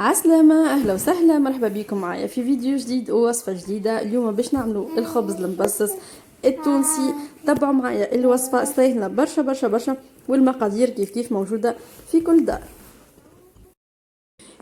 عسلامة، أهلا وسهلا، مرحبا بكم معايا في فيديو جديد ووصفة جديدة. اليوم باش نعملوا الخبز المبسس التونسي. تبعوا معايا الوصفة سهلة برشا برشا برشا، والمقادير كيف موجودة في كل دار.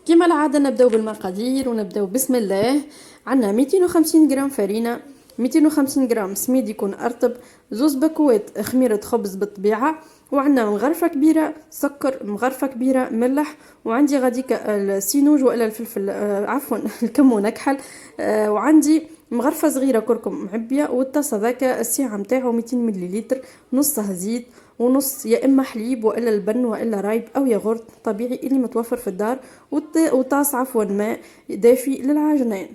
كما العادة نبداو بالمقادير ونبداو بسم الله. عندنا 250 جرام فرينة، 250 جرام سميد يكون أرطب، زوز باكوات خميرة خبز بالطبيعة، وعندنا مغرفة كبيرة سكر، مغرفة كبيرة ملح، وعندي غاديك السينوج وإلا الفلفل عفوا الكمون أكحل، وعندي مغرفة صغيرة كركم معبية، والطاسة ذاك السعة متاعو 200 مليلتر، نصها زيت ونص يا اما حليب والا لبن والا رايب او ياغورت طبيعي اللي متوفر في الدار، وطاس عفوا ماء دافي للعجنين.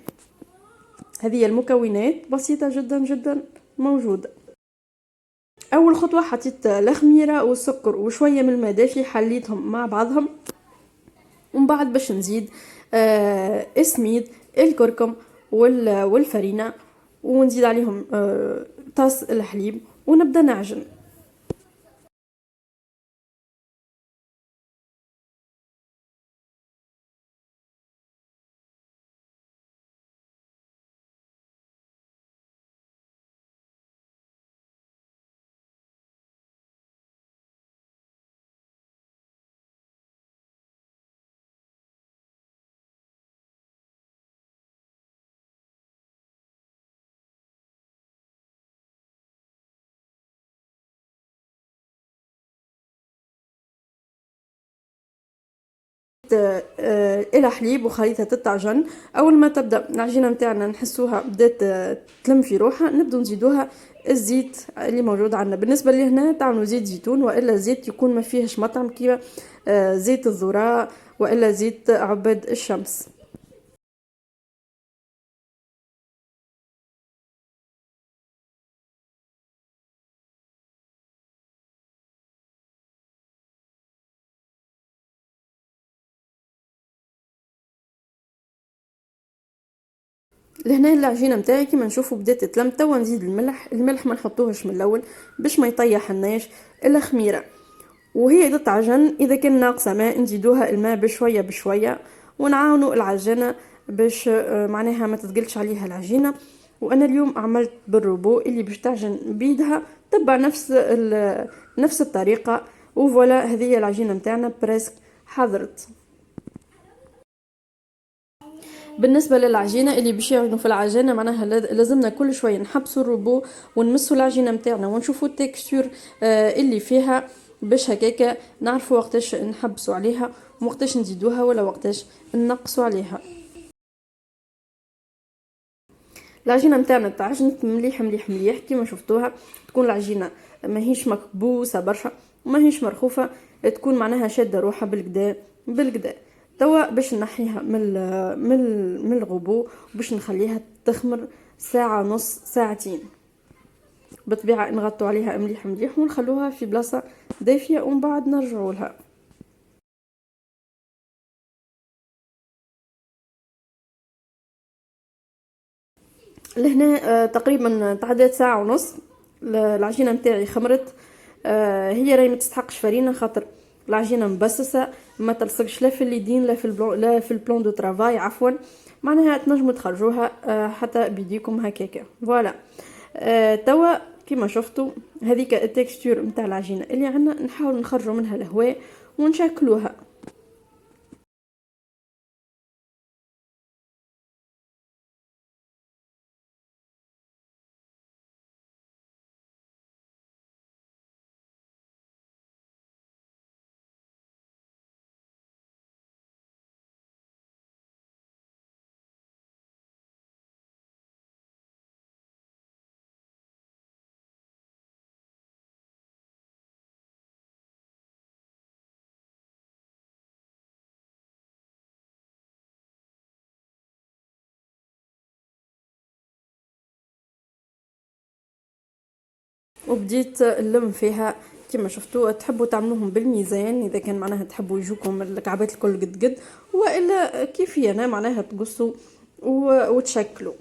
هذه المكونات بسيطة جدا جدا موجودة. اول خطوة حطيت الخميرة والسكر وشوية من الماء دافي، حليتهم مع بعضهم، ومن بعد باش نزيد السميد الكركم والفرينة، ونزيد عليهم طاس الحليب ونبدا نعجن. الى حليب وخليطه الطاجن. اول ما تبدا العجينه نتاعنا نحسوها بدات تلم في روحها، نبدو نزيدوها الزيت اللي موجود عندنا. بالنسبه لهنا تعملوا زيت زيتون والا زيت يكون ما فيهش مطعم كيما زيت الذره والا زيت عباد الشمس. لهنا العجينه نتاعي كيما نشوفوا بدات تلم. توا نزيد الملح ما نحطوهش من الاول باش ما يطيح الناش الخميره، وهي تتعجن اذا كان ناقصه ماء نزيدوها الماء بشويه بشويه، ونعاونوا العجينه باش معناها ما تثقلش عليها العجينه. وانا اليوم عملت بالروبو اللي باش تعجن بيدها، تبع نفس الطريقه. وفوالا هذه العجينه نتاعنا بريسك حضرت. بالنسبه للعجينه اللي باش يعجنوا في العجينه، معناها لازمنا كل شويه نحبسوا الروبو ونمسوا العجينه نتاعنا ونشوفوا التكستور اللي فيها، باش هكاك نعرفوا وقتاش نحبسوا عليها ووقتاش نزيدوها ولا وقتاش ننقصوا عليها. العجينه نتاعنا تعجنت مليح مليح مليح كيما شفتوها. تكون العجينه ماهيش مكبوسه برشا وماهيش مرخوفه، تكون معناها شاده روحها بالكدا بالكدا. توا باش نحيها من الغبو باش نخليها تخمر ساعه ونص ساعتين. بالطبيعه نغطوا عليها مليح مليح ونخلوها في بلاصه دافيه ومن بعد نرجعوا لها. لهنا تقريبا تعدات ساعه ونص العجينه نتاعي خمرت. هي راهي ما تستحقش فرينه، خاطر العجينه مبسسه ما تلصقش لا في اليدين لا في البلون دو ترافاي عفوا، معناها تنجموا تخرجوها حتى بيديكم هكاكا. فوالا توا كيما شفتوا هذيك التكستور نتاع العجينه اللي عندنا، نحاول نخرجوا منها الهواء ونشكلوها. وبديت نلم فيها كما شفتوا. تحبوا تعملوهم بالميزان اذا كان معناها تحبوا يجوكم الكعبات الكل قد قد، والا كيفي انا معناها تقصوا وتشكلوا.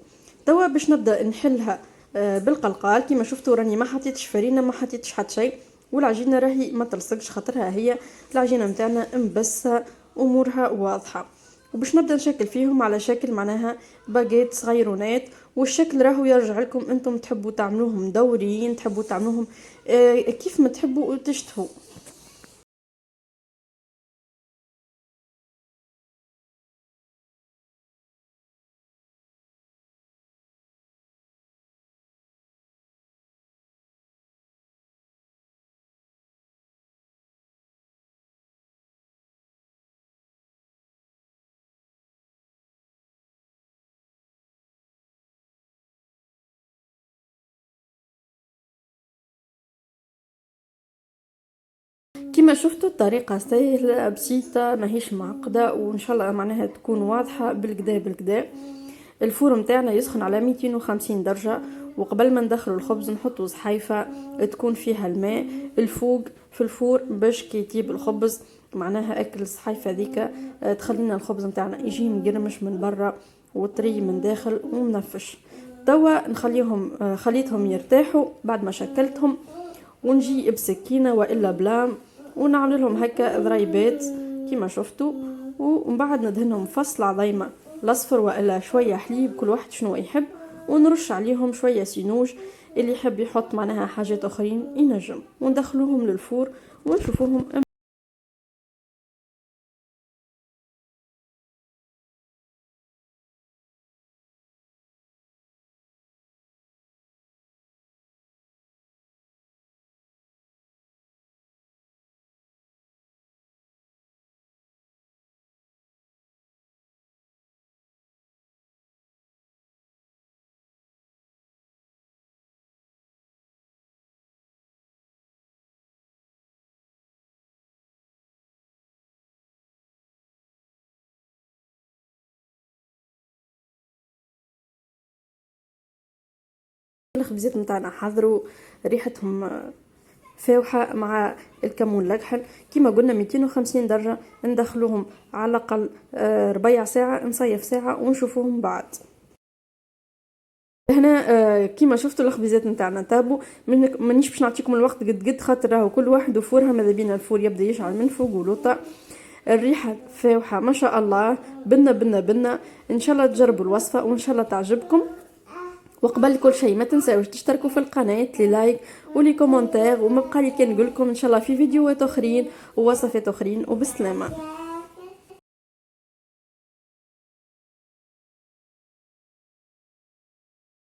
توا باش نبدا نحلها بالقلقال. كما شفتوا راني ما حطيتش فرينه ما حطيتش حتى شيء، والعجينه راهي ما تلصقش خاطرها هي العجينه نتاعنا مبسه امورها واضحه. وباش نبدا نشكل فيهم على شكل معناها باجيت صغيرونات، والشكل راهو يرجع لكم انتم تحبوا تعملوهم دوريين، تحبوا تعملوهم كيف ما تحبوا تشتهوا. كما شفتوا الطريقة سهلة بسيطة ماهيش معقدة، وان شاء الله معناها تكون واضحة بالكدا بالكدا. الفور متاعنا يسخن على 250 درجة، وقبل ما ندخلوا الخبز نحطوا صحيفة تكون فيها الماء الفوق في الفور باش كي يطيب الخبز معناها اكل الصحيفة ذيك تخلينا الخبز متاعنا يجي مقرمش من برا وطري من داخل ومنفش. توا نخليهم خليتهم يرتاحوا بعد ما شكلتهم، ونجي بسكينة والا بلام ونعمل لهم هكا ضريبات كما شفتوا، ومن بعد ندهنهم فصل عظيمة الاصفر والا شويه حليب كل واحد شنو يحب، ونرش عليهم شويه سينوج، اللي يحب يحط معناها حاجات اخرين ينجم، وندخلوهم للفور ونشوفوهم. الخبزات نتاعنا حضروا ريحتهم فاوحة مع الكمون لقحن كما قلنا 250 درجة، ندخلوهم على الأقل ربيع ساعة، نصيف ساعة ونشوفوهم بعد. هنا كيما شفتوا الخبيزات نتاعنا طابوا، مانيش باش نعطيكم الوقت قد خاطر راهو كل واحد وفورها، ماذا بينا الفور يبدا يشعل من فوق ولوطا. الريحه فاوحه ما شاء الله، بنا بنا بنا. ان شاء الله تجربوا الوصفه وان شاء الله تعجبكم. وقبل كل شيء ما تنساوش تشتركوا في القناه، لي لايك ولي كومونتير، وما بقى لي كان نقول لكم ان شاء الله في فيديوهات اخرين ووصفات اخرين، وبسلامه.